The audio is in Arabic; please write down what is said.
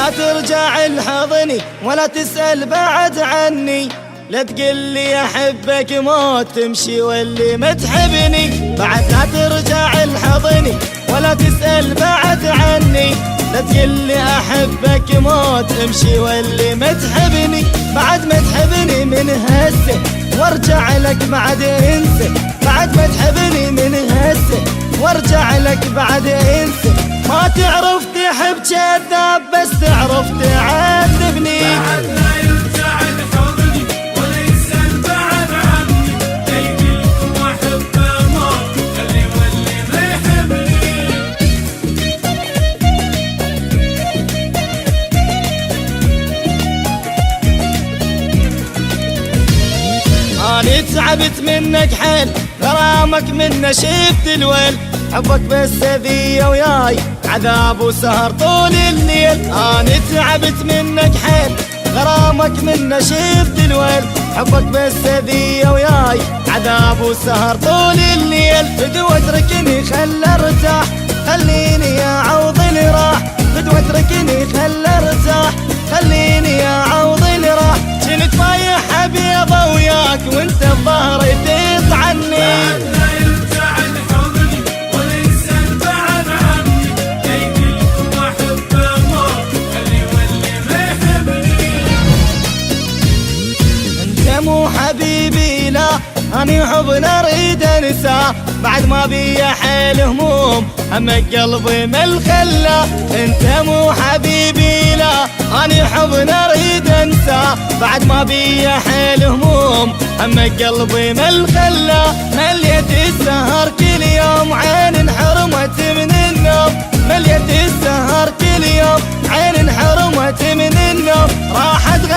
لا ترجع لحضني ولا تسأل بعد عني، لا تقل لي احبك موت تمشي واللي ما تحبني. بعد لا ترجع لحضني ولا تسأل بعد عني، لا تقل لي احبك موت امشي واللي ما تحبني. بعد ما تحبني من هسه وارجع لك بعد انسى، بعد ما تحبني من هسه وارجع لك بعد انسى. ما تعرف تحب كذاب بس تعرف تعذبني. بعد لا يرجع لحضني ولا يسأل بعد عني، لا يقلكم احبه موت اللي واللي ما يحبني. اني تعبت منك حيل غرامك منه شفت الويل، حبك بس ذي وياي عذاب وسهر طول الليل. اني تعبت منك حيل غرامك منه شفت الويل، حبك بس ذي وياي عذاب وسهر طول الليل. بدو اتركني خل ارتاح خليني يا عوض اللي راح، بدو اتركني خل ارتاح خليني يا عوض اللي راح. كنت بايع حبيبه وياك وانت بظهري تطعني. بعد لا يرجع لحضني ولا يسأل بعد عني، لا يقلكم احبه موت اللي واللي ما يحبني. انت مو حبيبي لا اني حبنا اريد انساه، بعد ما بي حيل هموم همك قلبي ما الخلا. انت مو حبيبي لا اني حبنا اريد انساه، بعد ما بي حيل هموم همك قلبي ما الخلا. مليت السهر كل يوم عين انحرمت من النوم، مليت السهر كل يوم عين انحرمت من النوم. راحت